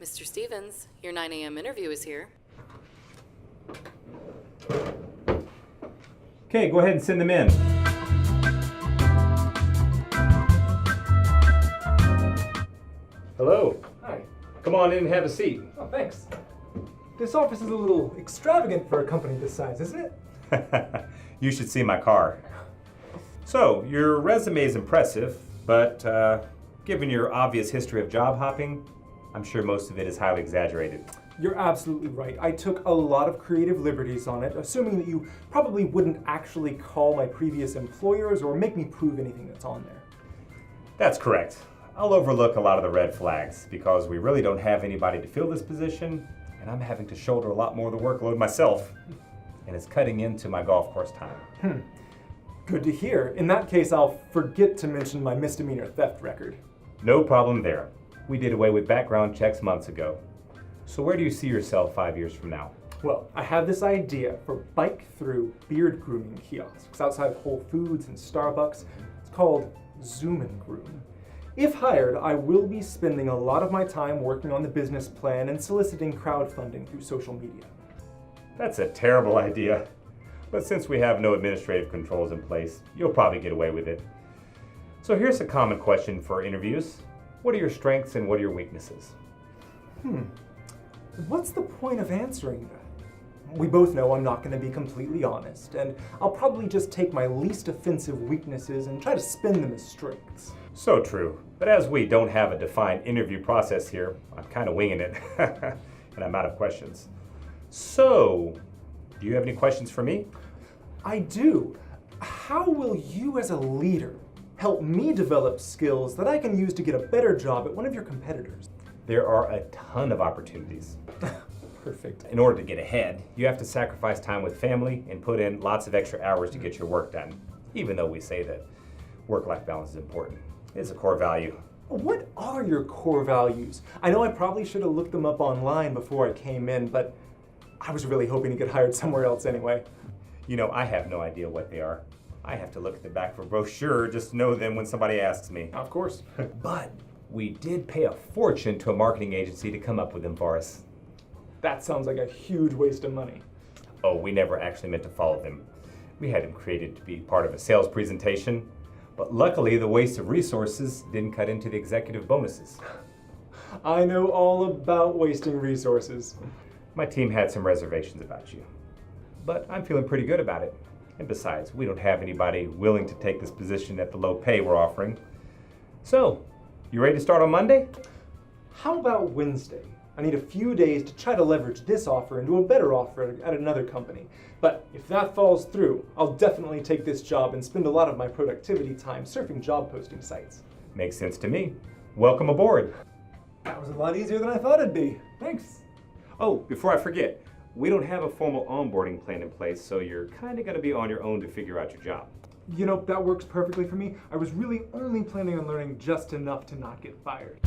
Mr. Stevens, your 9 a.m. interview is here. Okay, go ahead and send them in. Hello. Hi. Come on in and have a seat. Oh, thanks. This office is a little extravagant for a company this size, isn't it? You should see my car. So, your resume is impressive, but given your obvious history of job hopping, I'm sure most of it is highly exaggerated. You're absolutely right. I took a lot of creative liberties on it, assuming that you probably wouldn't actually call my previous employers or make me prove anything that's on there. That's correct. I'll overlook a lot of the red flags because we really don't have anybody to fill this position, and I'm having to shoulder a lot more of the workload myself, and it's cutting into my golf course time. Good to hear. In that case, I'll forget to mention my misdemeanor theft record. No problem there. We did away with background checks months ago. So where do you see yourself 5 years from now? Well, I have this idea for bike-through beard grooming kiosks outside of Whole Foods and Starbucks. It's called Zoom and Groom. If hired, I will be spending a lot of my time working on the business plan and soliciting crowdfunding through social media. That's a terrible idea. But since we have no administrative controls in place, you'll probably get away with it. So here's a common question for interviews. What are your strengths and what are your weaknesses? What's the point of answering that? We both know I'm not going to be completely honest, and I'll probably just take my least offensive weaknesses and try to spin them as strengths. So true. But as we don't have a defined interview process here, I'm kind of winging it. And I'm out of questions. So, do you have any questions for me? I do. How will you as a leader help me develop skills that I can use to get a better job at one of your competitors? There are a ton of opportunities. Perfect. In order to get ahead, you have to sacrifice time with family and put in lots of extra hours to get your work done. Even though we say that work-life balance is important. It's a core value. What are your core values? I know I probably should have looked them up online before I came in, but I was really hoping to get hired somewhere else anyway. You know, I have no idea what they are. I have to look at the back of a brochure just to know them when somebody asks me. Of course. But we did pay a fortune to a marketing agency to come up with them for us. That sounds like a huge waste of money. Oh, we never actually meant to follow them. We had them created to be part of a sales presentation, but luckily the waste of resources didn't cut into the executive bonuses. I know all about wasting resources. My team had some reservations about you, but I'm feeling pretty good about it. And besides, we don't have anybody willing to take this position at the low pay we're offering. So, you ready to start on Monday? How about Wednesday? I need a few days to try to leverage this offer into a better offer at another company. But if that falls through, I'll definitely take this job and spend a lot of my productivity time surfing job posting sites. Makes sense to me. Welcome aboard. That was a lot easier than I thought it'd be. Thanks. Oh, before I forget, we don't have a formal onboarding plan in place, so you're kind of going to be on your own to figure out your job. You know, that works perfectly for me. I was really only planning on learning just enough to not get fired.